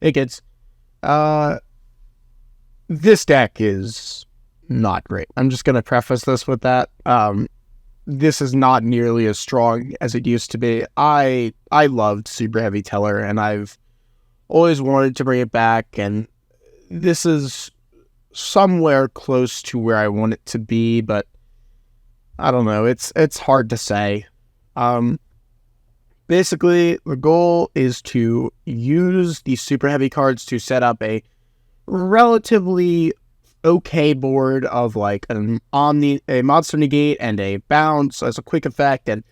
It gets, this deck is not great. I'm just going to preface this with that. This is not nearly as strong as it used to be. I loved Super Heavy Teller, and I've always wanted to bring it back, and this is somewhere close to where I want it to be, but I don't know. It's hard to say. Basically, the goal is to use the Super Heavy cards to set up a relatively okay board of like a monster negate and a bounce as a quick effect, and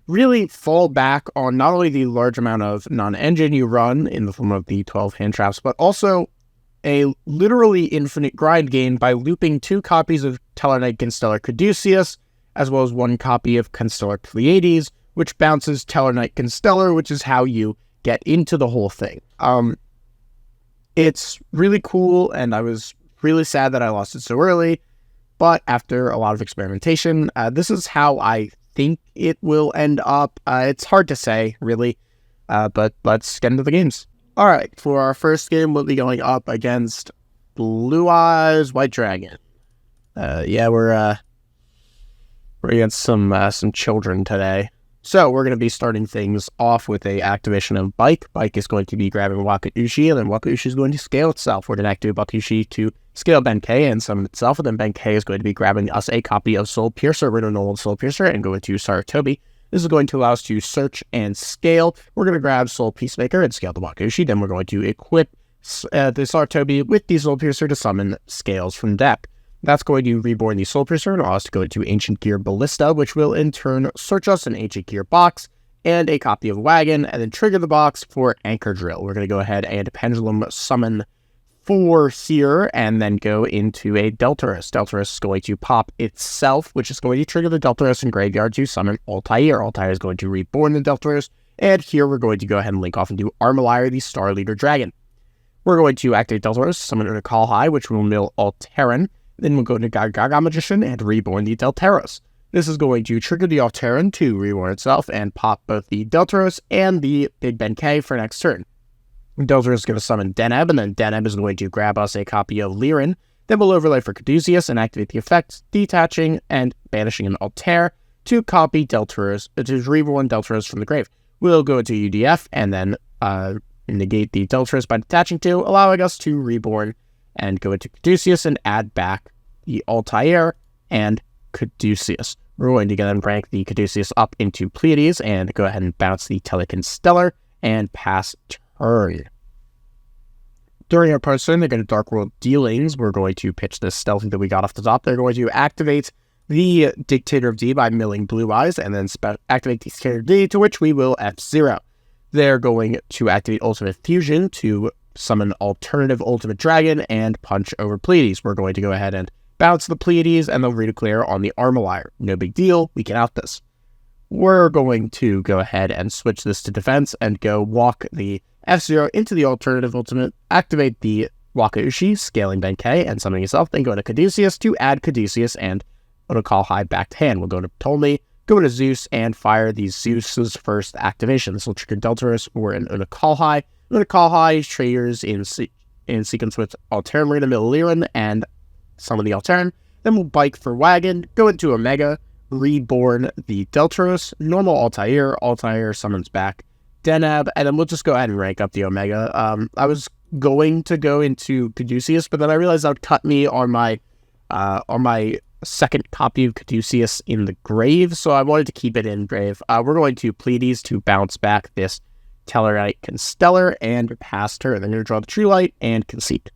really fall back on not only the large amount of non-engine you run in the form of the 12 hand traps, but also a literally infinite grind gain by looping 2 copies of Tellarknight Constellar Caduceus, as well as 1 copy of Constellar Pleiades, which bounces Tellarknight Constellar, which is how you get into the whole thing. It's really cool, and I was really sad that I lost it so early, but after a lot of experimentation, this is how I think it will end up. It's hard to say, really, but let's get into the games. Alright, for our first game, we'll be going up against Blue Eyes White Dragon. We're against some children today. So we're going to be starting things off with a activation of Bike. Bike is going to be grabbing Wakaushi, and then Wakaushi is going to scale itself. We're going to activate Wakaushi to scale Benkei and summon itself, and then Benkei is going to be grabbing us a copy of Soul Piercer, Normal Soul Piercer, and go into Saratobi. This is going to allow us to search and scale. We're going to grab Soul Peacemaker and scale the Wakaushi. Then we're going to equip the Saratobi with the Soul Piercer to summon scales from deck. That's going to reborn the Soul Piercer and allow us to go into Ancient Gear Ballista, which will in turn search us an Ancient Gear box and a copy of Wagon, and then trigger the box for Anchor Drill. We're going to go ahead and Pendulum summon 4 here, and then go into a Deltarus. Deltarus is going to pop itself, which is going to trigger the Deltarus in Graveyard to summon Altair. Altair is going to reborn the Deltarus, and here we're going to go ahead and link off into Armalier, the Star Leader Dragon. We're going to activate Deltarus, summon a Call High, which will mill Alteran. Then we'll go to Gaga Magician and reborn the Deltaros. This is going to trigger the Alteran to reborn itself and pop both the Deltaros and the Big Benkei for next turn. Deltaros is going to summon Deneb, and then Deneb is going to grab us a copy of Lirin. Then we'll overlay for Caduceus and activate the effect, detaching and banishing an Altair to copy Deltaros, to reborn Deltaros from the grave. We'll go into UDF and then negate the Deltaros by detaching to, allowing us to reborn and go into Caduceus and add back the Altair and Caduceus. We're going to then rank the Caduceus up into Pleiades and go ahead and bounce the Teleconstellar and pass turn. During our opponent's turn, they're going to Dark World Dealings. We're going to pitch this stealthy that we got off the top. They're going to activate the Dictator of D by milling Blue Eyes, and then activate the Dictator of D, to which we will F0. They're going to activate Ultimate Fusion to summon Alternative Ultimate Dragon and punch over Pleiades. We're going to go ahead and bounce the Pleiades, and they'll redeclare on the Armalier. No big deal, we can out this. We're going to go ahead and switch this to defense and go walk the F0 into the Alternative Ultimate, activate the Wakaushi, scaling Benkei and summoning itself, then go to Caduceus to add Caduceus and go to Call High back to hand. We'll go to Ptolemy, go to Zeus, and fire the Zeus's first activation. This will trigger Deltarus or an Call High. Una Call High triggers in sequence with Alteran Marina Milliliran and summon the Alteran. Then we'll Bike for Wagon, go into Omega, reborn the Deltaros, normal Altair. Altair summons back Deneb, and then we'll just go ahead and rank up the Omega. I was going to go into Caduceus, but then I realized that would cut me on my second copy of Caduceus in the grave, so I wanted to keep it in grave. We're going to Pleiades to bounce back this Tellarknight Constellar and pass turn. Then going to draw the True Light and Conceit.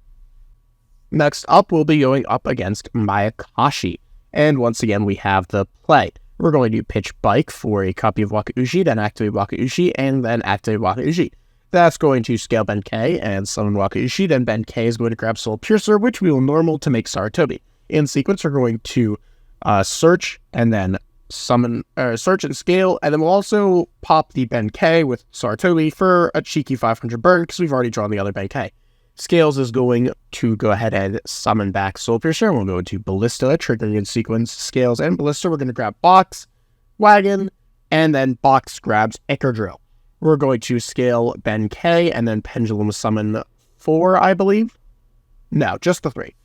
Next up, we'll be going up against Mayakashi. And once again, we have the play. We're going to pitch Bike for a copy of Wakaushi, then activate Wakaushi, and then activate Wakaushi. That's going to scale Benkei and summon Wakaushi. Then Benkei is going to grab Soul Piercer, which we will normal to make Saratobi. In sequence, we're going to search and then search and scale, and then we'll also pop the Benkei with Saratobi for a cheeky 500 burn because we've already drawn the other Benkei. Scales is going to go ahead and summon back Soul Piercer. We'll go to Ballista, triggering in sequence Scales and Ballista. We're going to grab Box, Wagon, and then Box grabs Anchor Drill. We're going to scale Benkei and then Pendulum summon 4, I believe. No, just the 3.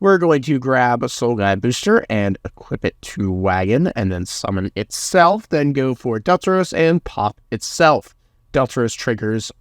We're going to grab a Soul Guide Booster and equip it to Wagon, and then summon itself, then go for Deltaros and pop itself. Deltaros triggers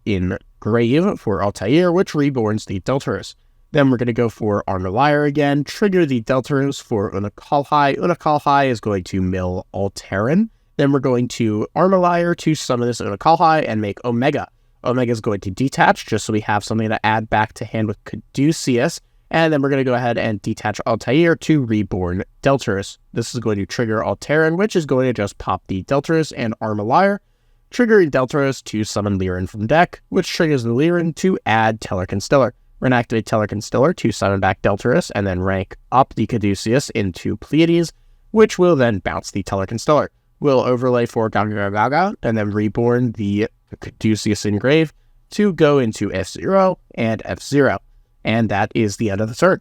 in Grave for Altair, which reborns the Deltaros. Then we're going to go for Armor again, trigger the Deltaros for Unakalhai. Unakalhai is going to mill Alteran. Then we're going to Armor to summon this Unakalhai and make Omega. Omega is going to detach, just so we have something to add back to hand with Caduceus. And then we're going to go ahead and detach Altair to reborn Deltaros. This is going to trigger Alteran, which is going to just pop the Deltaros and Armor, triggering Deltaros to summon Lyran from deck, which triggers the Lyran to add Tellerconstellar. We're going to activate Tellerconstellar to summon back Deltaros, and then rank up the Caduceus into Pleiades, which will then bounce the Tellerconstellar. We'll overlay for Gaga Gaga, and then reborn the Caduceus in Grave to go into F0 and F0. And that is the end of the turn.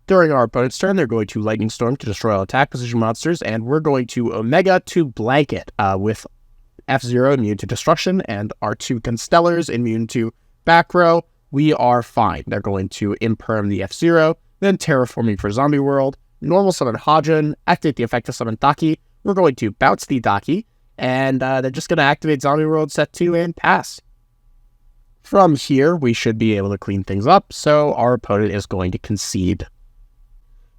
During our opponent's turn, they're going to Lightning Storm to destroy all attack position monsters, and we're going to Omega to blanket with F0 immune to destruction, and our 2 Constellars immune to back row. We are fine. They're going to Imperm the F0, then Terraforming for Zombie World, normal summon Hajin, activate the effect to summon Daki. We're going to bounce the Daki, and they're just going to activate Zombie World set 2 and pass. From here, we should be able to clean things up, so our opponent is going to concede.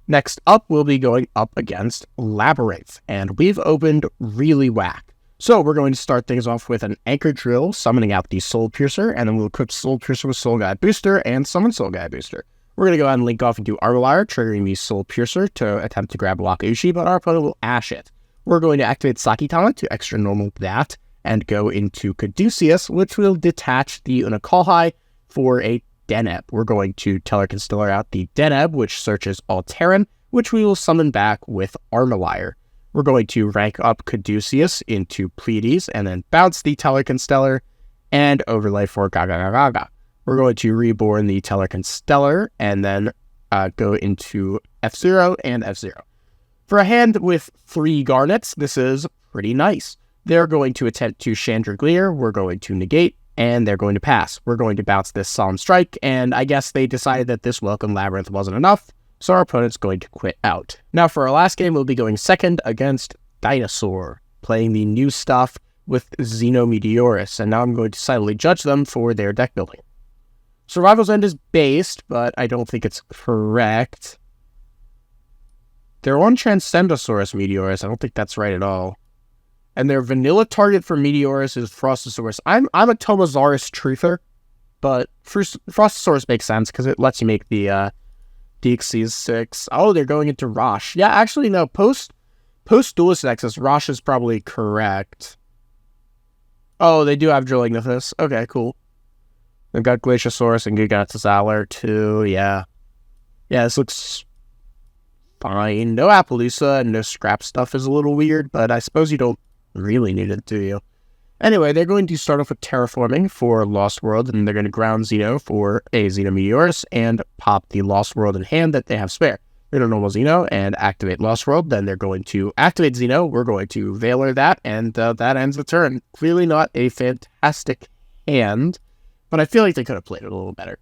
Next up, we'll be going up against Labyrinth, and we've opened really whack. So we're going to start things off with an Anchor Drill, summoning out the Soul Piercer, and then we'll equip Soul Piercer with Soul Guide Booster and summon Soul Guide Booster. We're going to go ahead and link off into Armor, triggering the Soul Piercer to attempt to grab Wakaushi, but our opponent will Ash it. We're going to activate Sakitama to extra normal that, and go into Caduceus, which will detach the Unakalhai for a Deneb. We're going to Tellerconstellar out the Deneb, which searches Alteran, which we will summon back with Armor. We're going to rank up Caduceus into Pleiades, and then bounce the Tellerconstellar, and overlay for Gaga Gaga. We're going to reborn the Tellerconstellar, and then go into F0 and F0. For a hand with 3 Garnets, this is pretty nice. They're going to attempt to Chandragleer, we're going to negate, and they're going to pass. We're going to bounce this Solemn Strike, and I guess they decided that this Welcome Labyrinth wasn't enough, so our opponent's going to quit out. Now for our last game, we'll be going second against Dinosaur, playing the new stuff with Xenometeorus, and now I'm going to silently judge them for their deck building. Survival's End is based, but I don't think it's correct. They're on Transcendosaurus Meteorus, I don't think that's right at all. And their vanilla target for Meteorus is Frostosaurus. I'm a Tomosaurus truther, but Frostosaurus makes sense because it lets you make the DXCs 6. Oh, they're going into Rosh. Yeah, actually, no. Post Duelist Nexus, Rosh is probably correct. Oh, they do have Drillingnithus. Okay, cool. They've got Glaciosaurus and Gigantozauer too. Yeah. Yeah, this looks fine. No Appaloosa and no Scrap Stuff is a little weird, but I suppose you don't really need it, do you? Anyway, they're going to start off with Terraforming for Lost World, and they're going to ground Xeno for a Xenometeorus and pop the Lost World in hand that they have spare. They're going to normal Xeno and activate Lost World, then they're going to activate Xeno, we're going to Veiler that, and that ends the turn. Clearly not a fantastic hand, but I feel like they could have played it a little better.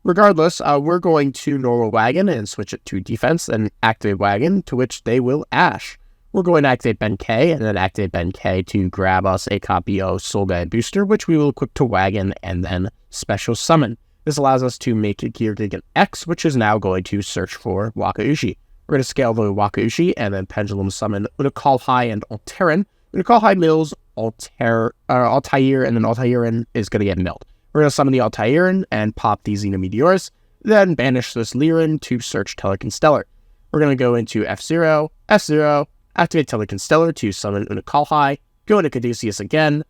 Regardless, we're going to normal Wagon and switch it to defense, and activate Wagon, to which they will Ash. We're going to activate Ben K, and then activate Ben K to grab us a copy of Soul Guide Booster, which we will equip to Wagon, and then Special Summon. This allows us to make a Gear Gigant X, which is now going to search for Wakaushi. We're going to scale the Wakaushi, and then Pendulum Summon Unakalhai and Alteran. Unakalhai mills Altair, and then Altairan is going to get milled. We're going to summon the Altairan and pop the Xenometeorus, then banish this Lyran to search Tellerconstellar. We're going to go into F0, F0, activate Tellerconstellar to summon Unakalhai, go into Caduceus again,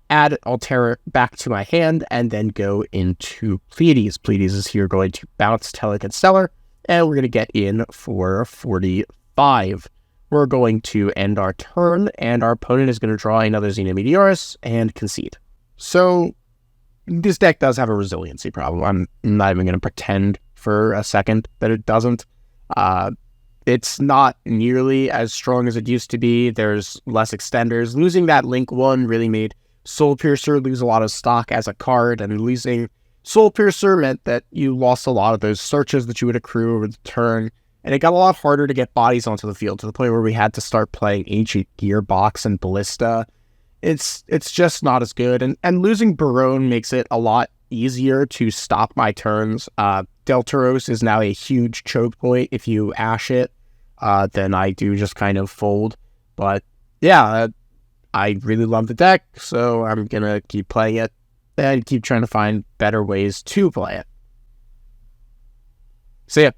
add Altair back to my hand, and then go into Pleiades. Pleiades is here going to bounce Tellerconstellar, and we're going to get in for 45. We're going to end our turn, and our opponent is going to draw another Xenometeorus and concede. So this deck does have a resiliency problem. I'm not even going to pretend for a second that it doesn't. It's not nearly as strong as it used to be. There's less extenders. Losing that Link 1 really made Soul Piercer lose a lot of stock as a card, and losing Soul Piercer meant that you lost a lot of those searches that you would accrue over the turn, and it got a lot harder to get bodies onto the field to the point where we had to start playing Ancient Gearbox and Ballista. It's just not as good, and losing Barone makes it a lot easier to stop my turns. Deltaros is now a huge choke point. If you ash it, then I do just kind of fold. But yeah, I really love the deck, so I'm gonna keep playing it and keep trying to find better ways to play it. See ya.